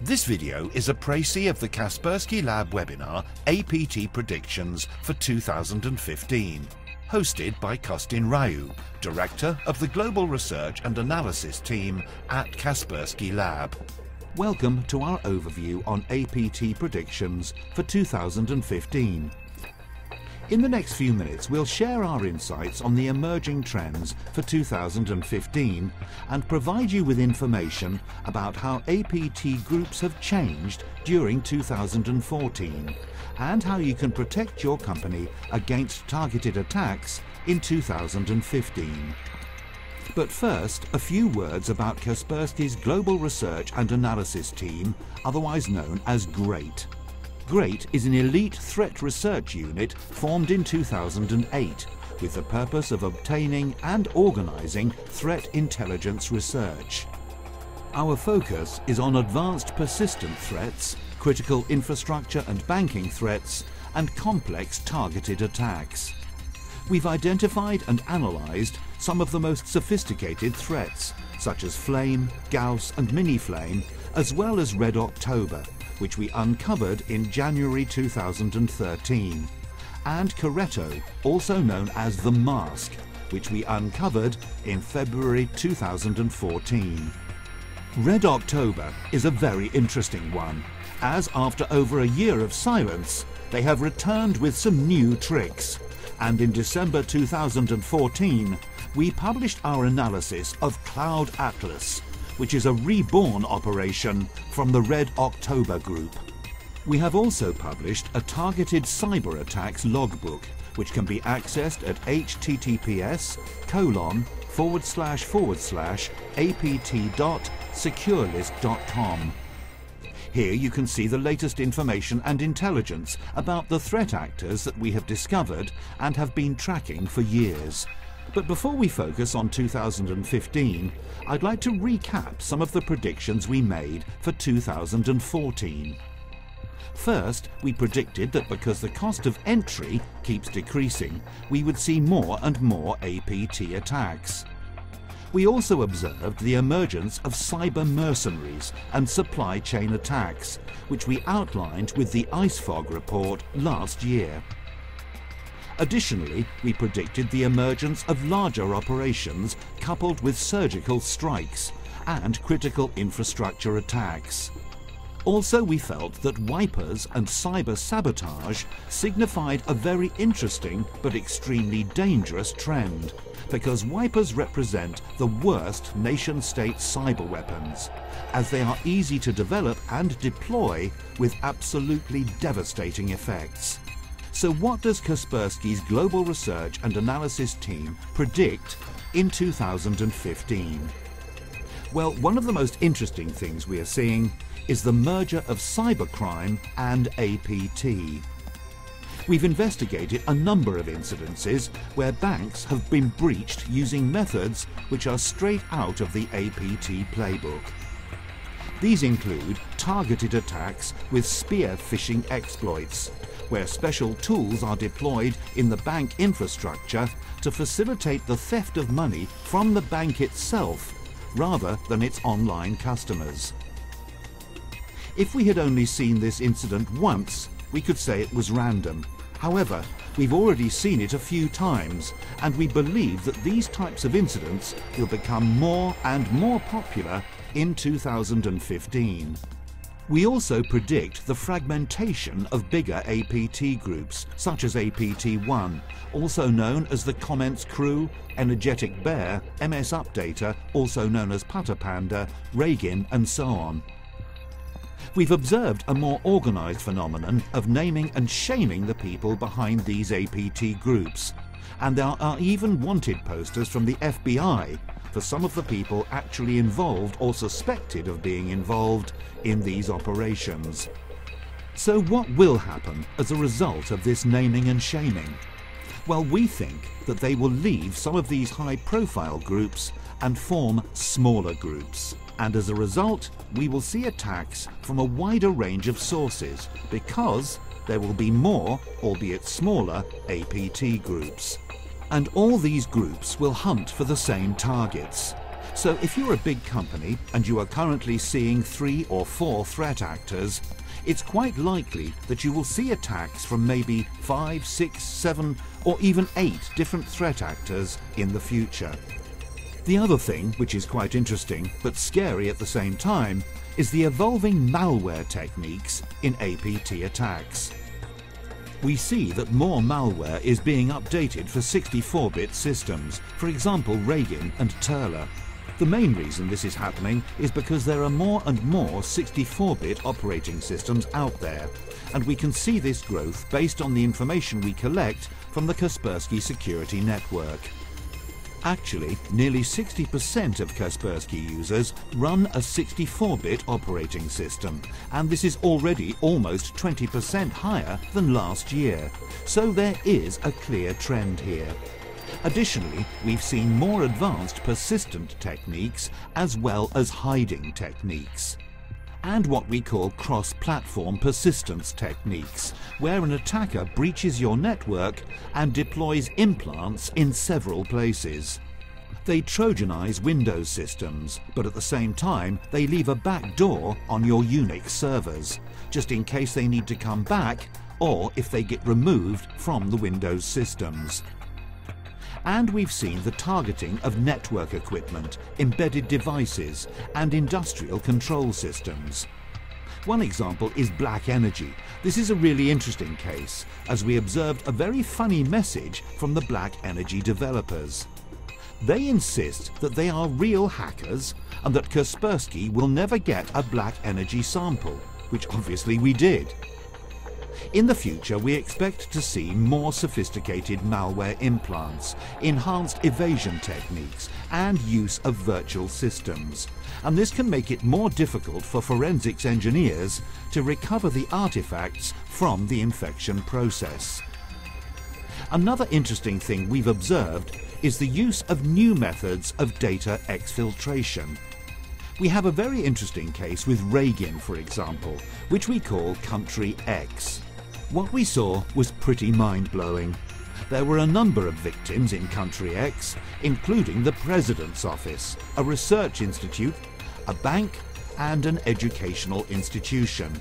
This video is a précis of the Kaspersky Lab webinar APT Predictions for 2015, hosted by Costin Raiu, Director of the Global Research and Analysis Team at Kaspersky Lab. Welcome to our overview on APT Predictions for 2015. In the next few minutes, we'll share our insights on the emerging trends for 2015 and provide you with information about how APT groups have changed during 2014 and how you can protect your company against targeted attacks in 2015. But first, a few words about Kaspersky's Global Research and Analysis Team, otherwise known as GREAT. GREAT is an elite threat research unit formed in 2008 with the purpose of obtaining and organizing threat intelligence research. Our focus is on advanced persistent threats, critical infrastructure and banking threats, and complex targeted attacks. We've identified and analyzed some of the most sophisticated threats, such as Flame, Gauss and Mini-Flame, as well as Red October, which we uncovered in January 2013, and Coretto, also known as the Mask, which we uncovered in February 2014. Red October is a very interesting one, as after over a year of silence, they have returned with some new tricks, and in December 2014, we published our analysis of Cloud Atlas, which is a reborn operation from the Red October group. We have also published a targeted cyber attacks logbook, which can be accessed at https://apt.securelist.com. Here you can see the latest information and intelligence about the threat actors that we have discovered and have been tracking for years. But before we focus on 2015, I'd like to recap some of the predictions we made for 2014. First, we predicted that because the cost of entry keeps decreasing, we would see more and more APT attacks. We also observed the emergence of cyber mercenaries and supply chain attacks, which we outlined with the IceFog report last year. Additionally, we predicted the emergence of larger operations coupled with surgical strikes and critical infrastructure attacks. Also, we felt that wipers and cyber sabotage signified a very interesting but extremely dangerous trend, because wipers represent the worst nation-state cyber weapons, as they are easy to develop and deploy with absolutely devastating effects. So what does Kaspersky's Global Research and Analysis Team predict in 2015? Well, one of the most interesting things we are seeing is the merger of cybercrime and APT. We've investigated a number of incidences where banks have been breached using methods which are straight out of the APT playbook. These include targeted attacks with spear phishing exploits, where special tools are deployed in the bank infrastructure to facilitate the theft of money from the bank itself, rather than its online customers. If we had only seen this incident once, we could say it was random. However, we've already seen it a few times, and we believe that these types of incidents will become more and more popular in 2015. We also predict the fragmentation of bigger APT groups, such as APT1, also known as the Comments Crew, Energetic Bear, MS Updater, also known as Putter Panda, Regin, and so on. We've observed a more organized phenomenon of naming and shaming the people behind these APT groups, and there are even wanted posters from the FBI for some of the people actually involved or suspected of being involved in these operations. So what will happen as a result of this naming and shaming? Well, we think that they will leave some of these high-profile groups and form smaller groups. And as a result, we will see attacks from a wider range of sources because there will be more, albeit smaller, APT groups. And all these groups will hunt for the same targets. So if you're a big company and you are currently seeing 3 or 4 threat actors, it's quite likely that you will see attacks from maybe 5, 6, 7 or even 8 different threat actors in the future. The other thing, which is quite interesting but scary at the same time, is the evolving malware techniques in APT attacks. We see that more malware is being updated for 64-bit systems, for example Reagin and Turler. The main reason this is happening is because there are more and more 64-bit operating systems out there, and we can see this growth based on the information we collect from the Kaspersky security network. Actually, nearly 60% of Kaspersky users run a 64-bit operating system, and this is already almost 20% higher than last year, so there is a clear trend here. Additionally, we've seen more advanced persistent techniques as well as hiding techniques, and what we call cross-platform persistence techniques, where an attacker breaches your network and deploys implants in several places. They Trojanize Windows systems, but at the same time they leave a back door on your Unix servers, just in case they need to come back or if they get removed from the Windows systems. And we've seen the targeting of network equipment, embedded devices and industrial control systems. One example is Black Energy. This is a really interesting case, as we observed a very funny message from the Black Energy developers. They insist that they are real hackers and that Kaspersky will never get a Black Energy sample, which obviously we did. In the future, we expect to see more sophisticated malware implants, enhanced evasion techniques, and use of virtual systems. And this can make it more difficult for forensics engineers to recover the artifacts from the infection process. Another interesting thing we've observed is the use of new methods of data exfiltration. We have a very interesting case with Reagin, for example, which we call Country X. What we saw was pretty mind-blowing. There were a number of victims in Country X, including the President's Office, a research institute, a bank, and an educational institution.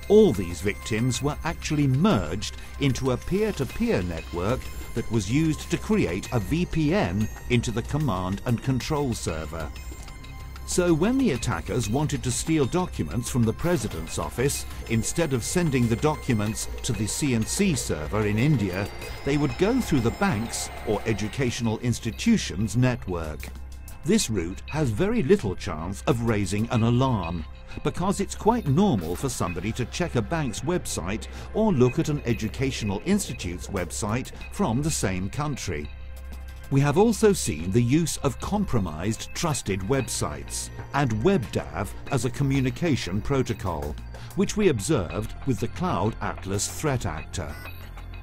All these victims were actually merged into a peer-to-peer network that was used to create a VPN into the command and control server. So when the attackers wanted to steal documents from the President's Office, instead of sending the documents to the CNC server in India, they would go through the bank's or educational institutions' network. This route has very little chance of raising an alarm, because it's quite normal for somebody to check a bank's website or look at an educational institute's website from the same country. We have also seen the use of compromised trusted websites and WebDAV as a communication protocol, which we observed with the Cloud Atlas threat actor.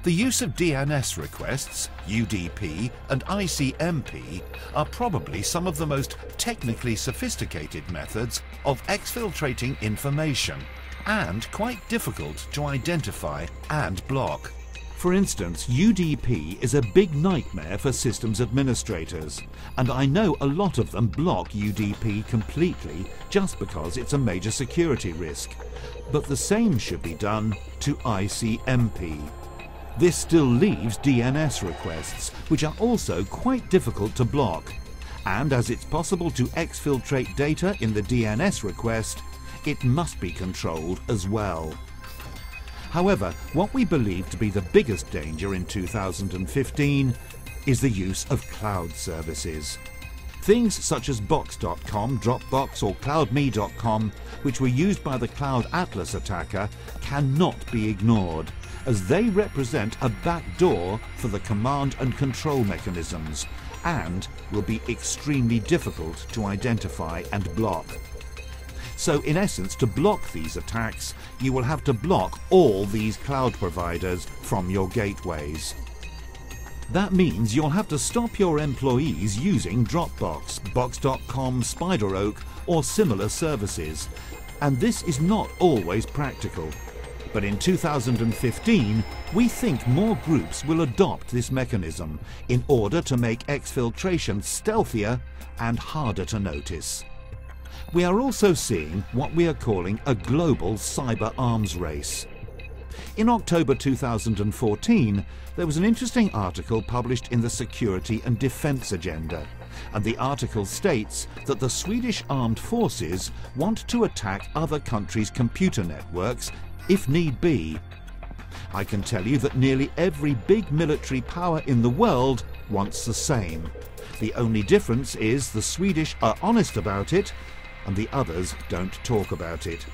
The use of DNS requests, UDP and ICMP are probably some of the most technically sophisticated methods of exfiltrating information and quite difficult to identify and block. For instance, UDP is a big nightmare for systems administrators, and I know a lot of them block UDP completely just because it's a major security risk. But the same should be done to ICMP. This still leaves DNS requests, which are also quite difficult to block. And as it's possible to exfiltrate data in the DNS request, it must be controlled as well. However, what we believe to be the biggest danger in 2015 is the use of cloud services. Things such as Box.com, Dropbox or CloudMe.com, which were used by the Cloud Atlas attacker, cannot be ignored, as they represent a backdoor for the command and control mechanisms and will be extremely difficult to identify and block. So in essence, to block these attacks, you will have to block all these cloud providers from your gateways. That means you'll have to stop your employees using Dropbox, Box.com, SpiderOak or similar services, and this is not always practical. But in 2015, we think more groups will adopt this mechanism in order to make exfiltration stealthier and harder to notice. We are also seeing what we are calling a global cyber arms race. In October 2014, there was an interesting article published in the Security and Defence Agenda, and the article states that the Swedish armed forces want to attack other countries' computer networks if need be. I can tell you that nearly every big military power in the world wants the same. The only difference is the Swedish are honest about it and the others don't talk about it.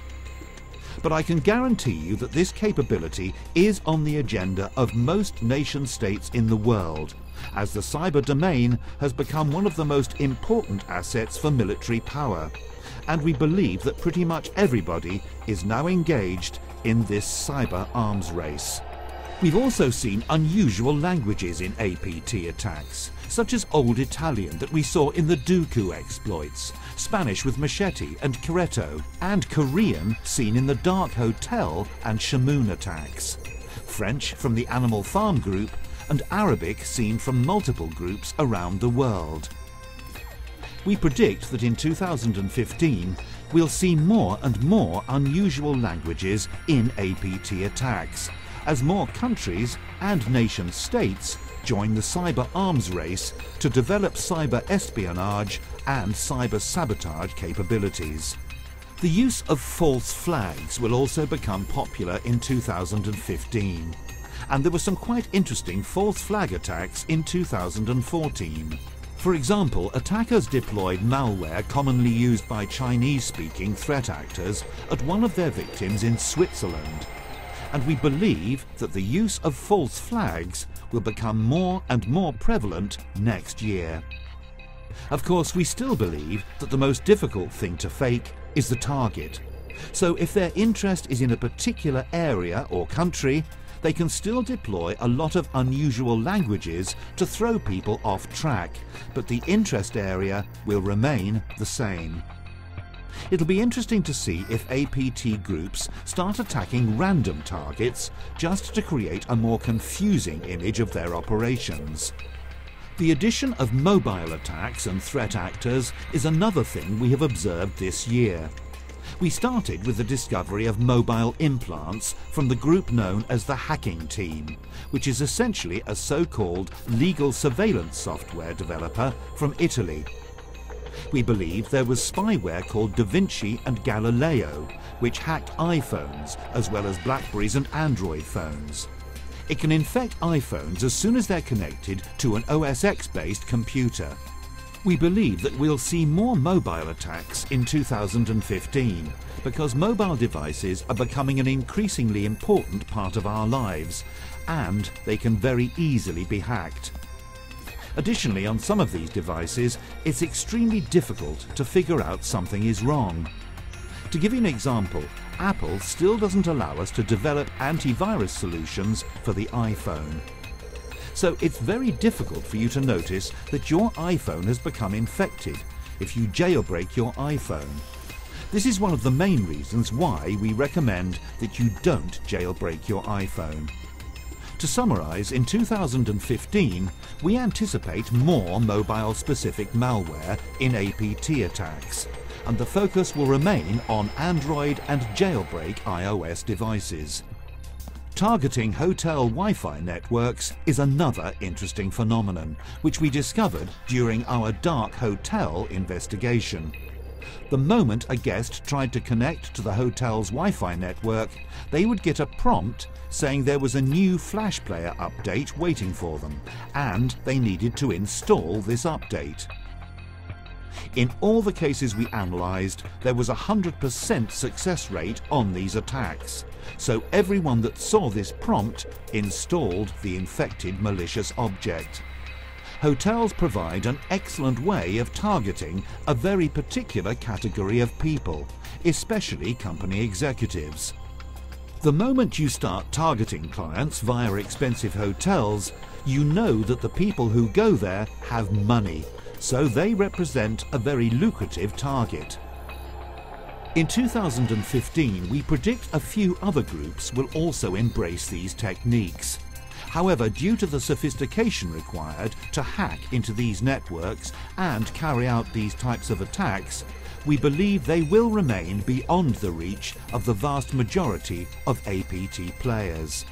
But I can guarantee you that this capability is on the agenda of most nation-states in the world, as the cyber domain has become one of the most important assets for military power. And we believe that pretty much everybody is now engaged in this cyber arms race. We've also seen unusual languages in APT attacks, such as Old Italian that we saw in the Duku exploits, Spanish with Machete and Queretto, and Korean seen in the Dark Hotel and Shamoon attacks, French from the Animal Farm group, and Arabic seen from multiple groups around the world. We predict that in 2015 we'll see more and more unusual languages in APT attacks, as more countries and nation-states join the cyber arms race to develop cyber espionage and cyber sabotage capabilities. The use of false flags will also become popular in 2015, and there were some quite interesting false flag attacks in 2014. For example, attackers deployed malware commonly used by Chinese-speaking threat actors at one of their victims in Switzerland. And we believe that the use of false flags will become more and more prevalent next year. Of course, we still believe that the most difficult thing to fake is the target. So if their interest is in a particular area or country, they can still deploy a lot of unusual languages to throw people off track, but the interest area will remain the same. It'll be interesting to see if APT groups start attacking random targets just to create a more confusing image of their operations. The addition of mobile attacks and threat actors is another thing we have observed this year. We started with the discovery of mobile implants from the group known as the Hacking Team, which is essentially a so-called legal surveillance software developer from Italy. We believe there was spyware called Da Vinci and Galileo, which hacked iPhones as well as Blackberries and Android phones. It can infect iPhones as soon as they're connected to an OS X-based computer. We believe that we'll see more mobile attacks in 2015 because mobile devices are becoming an increasingly important part of our lives, and they can very easily be hacked. Additionally, on some of these devices, it's extremely difficult to figure out something is wrong. To give you an example, Apple still doesn't allow us to develop antivirus solutions for the iPhone. So it's very difficult for you to notice that your iPhone has become infected if you jailbreak your iPhone. This is one of the main reasons why we recommend that you don't jailbreak your iPhone. To summarize, in 2015, we anticipate more mobile-specific malware in APT attacks, and the focus will remain on Android and jailbreak iOS devices. Targeting hotel Wi-Fi networks is another interesting phenomenon, which we discovered during our Dark Hotel investigation. The moment a guest tried to connect to the hotel's Wi-Fi network, they would get a prompt saying there was a new Flash Player update waiting for them, and they needed to install this update. In all the cases we analysed, there was a 100% success rate on these attacks, so everyone that saw this prompt installed the infected malicious object. Hotels provide an excellent way of targeting a very particular category of people, especially company executives. The moment you start targeting clients via expensive hotels, you know that the people who go there have money, so they represent a very lucrative target. In 2015, we predict a few other groups will also embrace these techniques. However, due to the sophistication required to hack into these networks and carry out these types of attacks, we believe they will remain beyond the reach of the vast majority of APT players.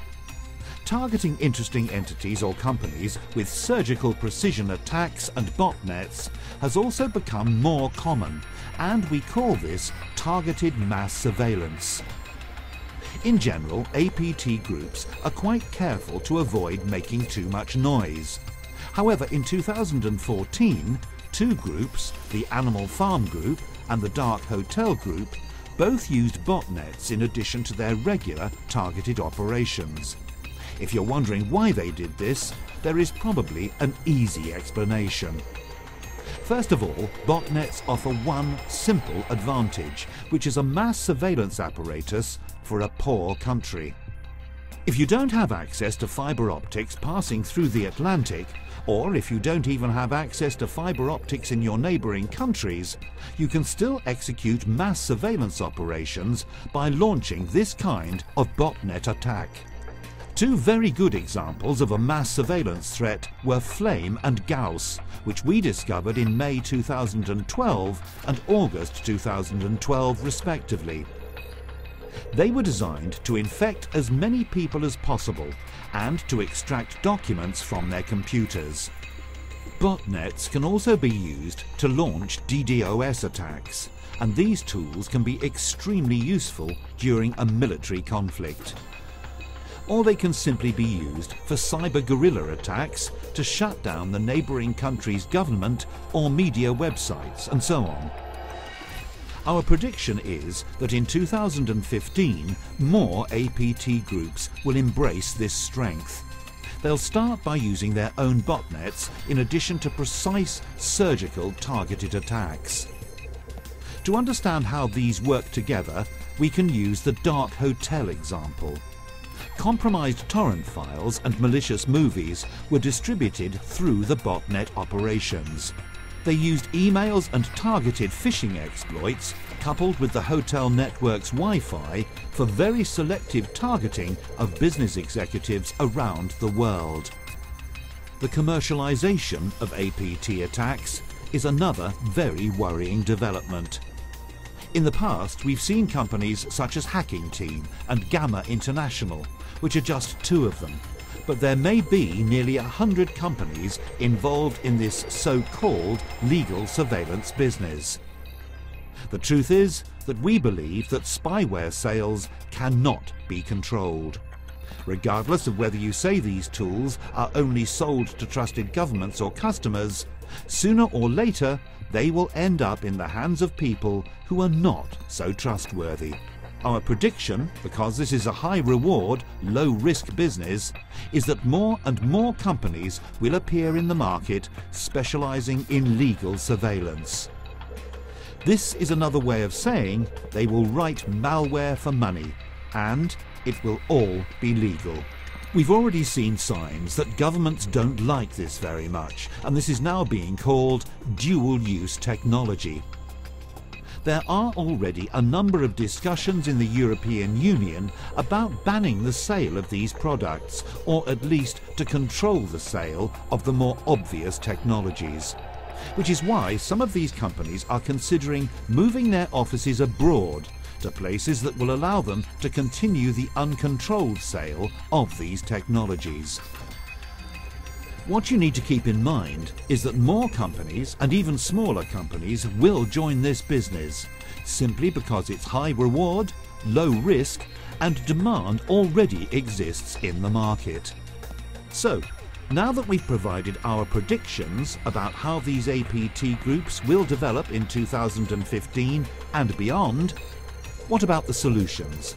Targeting interesting entities or companies with surgical precision attacks and botnets has also become more common, and we call this targeted mass surveillance. In general, APT groups are quite careful to avoid making too much noise. However, in 2014, two groups, the Animal Farm Group and the Dark Hotel Group, both used botnets in addition to their regular targeted operations. If you're wondering why they did this, there is probably an easy explanation. First of all, botnets offer one simple advantage, which is a mass surveillance apparatus for a poor country. If you don't have access to fiber optics passing through the Atlantic, or if you don't even have access to fiber optics in your neighboring countries, you can still execute mass surveillance operations by launching this kind of botnet attack. Two very good examples of a mass surveillance threat were Flame and Gauss, which we discovered in May 2012 and August 2012 respectively. They were designed to infect as many people as possible and to extract documents from their computers. Botnets can also be used to launch DDoS attacks, and these tools can be extremely useful during a military conflict. Or they can simply be used for cyber guerrilla attacks to shut down the neighbouring country's government or media websites and so on. Our prediction is that in 2015, more APT groups will embrace this strength. They'll start by using their own botnets in addition to precise, surgical, targeted attacks. To understand how these work together, we can use the Dark Hotel example. Compromised torrent files and malicious movies were distributed through the botnet operations. They used emails and targeted phishing exploits coupled with the hotel network's Wi-Fi for very selective targeting of business executives around the world. The commercialization of APT attacks is another very worrying development. In the past, we've seen companies such as Hacking Team and Gamma International, which are just two of them, but there may be nearly 100 companies involved in this so-called legal surveillance business. The truth is that we believe that spyware sales cannot be controlled. Regardless of whether you say these tools are only sold to trusted governments or customers, sooner or later they will end up in the hands of people who are not so trustworthy. Our prediction, because this is a high-reward, low-risk business, is that more and more companies will appear in the market specializing in legal surveillance. This is another way of saying they will write malware for money, and it will all be legal. We've already seen signs that governments don't like this very much, and this is now being called dual-use technology. There are already a number of discussions in the European Union about banning the sale of these products, or at least to control the sale of the more obvious technologies. Which is why some of these companies are considering moving their offices abroad to places that will allow them to continue the uncontrolled sale of these technologies. What you need to keep in mind is that more companies, and even smaller companies, will join this business, simply because it's high reward, low risk, and demand already exists in the market. So, now that we've provided our predictions about how these APT groups will develop in 2015 and beyond, what about the solutions?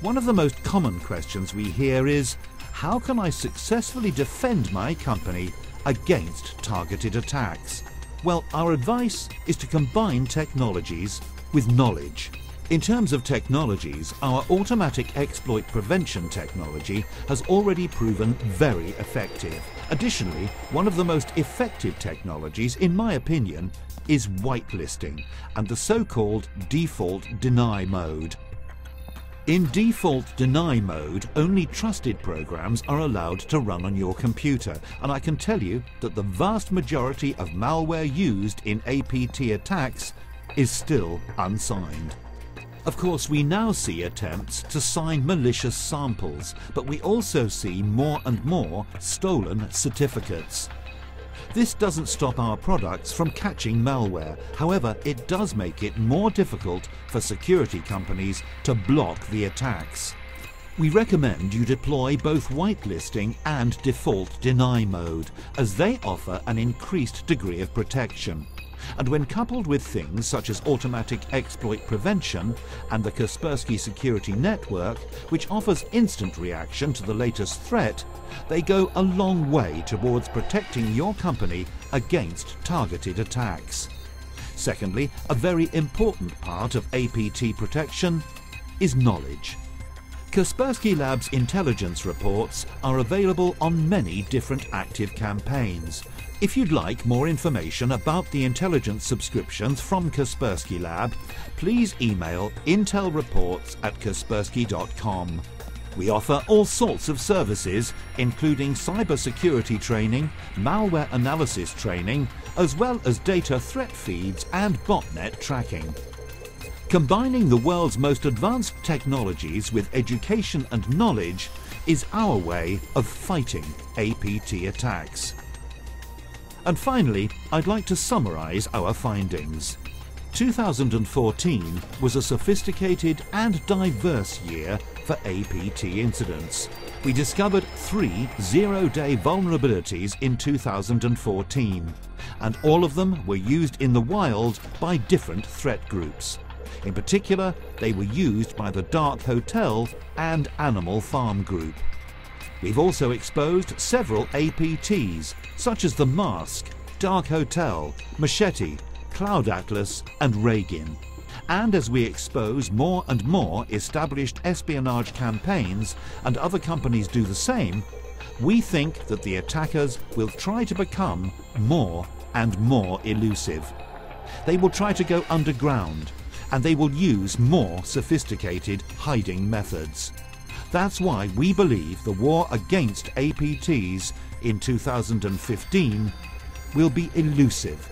One of the most common questions we hear is, how can I successfully defend my company against targeted attacks? Well, our advice is to combine technologies with knowledge. In terms of technologies, our automatic exploit prevention technology has already proven very effective. Additionally, one of the most effective technologies, in my opinion, is whitelisting and the so-called default deny mode. In default deny mode, only trusted programs are allowed to run on your computer, and I can tell you that the vast majority of malware used in APT attacks is still unsigned. Of course, we now see attempts to sign malicious samples, but we also see more and more stolen certificates. This doesn't stop our products from catching malware. However, it does make it more difficult for security companies to block the attacks. We recommend you deploy both whitelisting and default deny mode, as they offer an increased degree of protection. And when coupled with things such as automatic exploit prevention and the Kaspersky Security Network, which offers instant reaction to the latest threat, they go a long way towards protecting your company against targeted attacks. Secondly, a very important part of APT protection is knowledge. Kaspersky Lab's intelligence reports are available on many different active campaigns. If you'd like more information about the intelligence subscriptions from Kaspersky Lab, please email intelreports@kaspersky.com. We offer all sorts of services, including cybersecurity training, malware analysis training, as well as data threat feeds and botnet tracking. Combining the world's most advanced technologies with education and knowledge is our way of fighting APT attacks. And finally, I'd like to summarize our findings. 2014 was a sophisticated and diverse year for APT incidents. We discovered 3 zero-day vulnerabilities in 2014, and all of them were used in the wild by different threat groups. In particular, they were used by the Dark Hotel and Animal Farm Group. We've also exposed several APTs, such as the Mask, Dark Hotel, Machete, Cloud Atlas and Regin. And as we expose more and more established espionage campaigns and other companies do the same, we think that the attackers will try to become more and more elusive. They will try to go underground, and they will use more sophisticated hiding methods. That's why we believe the war against APTs in 2015 will be elusive.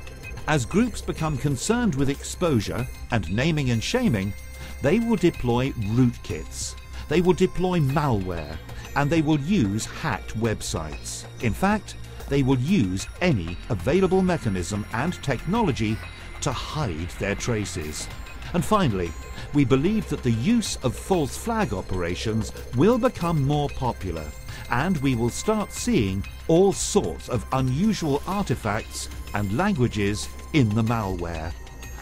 As groups become concerned with exposure and naming and shaming, they will deploy rootkits, they will deploy malware, and they will use hacked websites. In fact, they will use any available mechanism and technology to hide their traces. And finally, we believe that the use of false flag operations will become more popular, and we will start seeing all sorts of unusual artifacts and languages in the malware.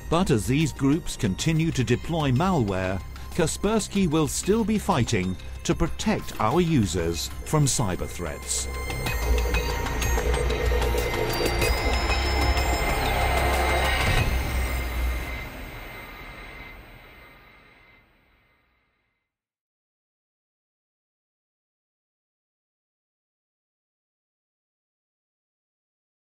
But as these groups continue to deploy malware, Kaspersky will still be fighting to protect our users from cyber threats.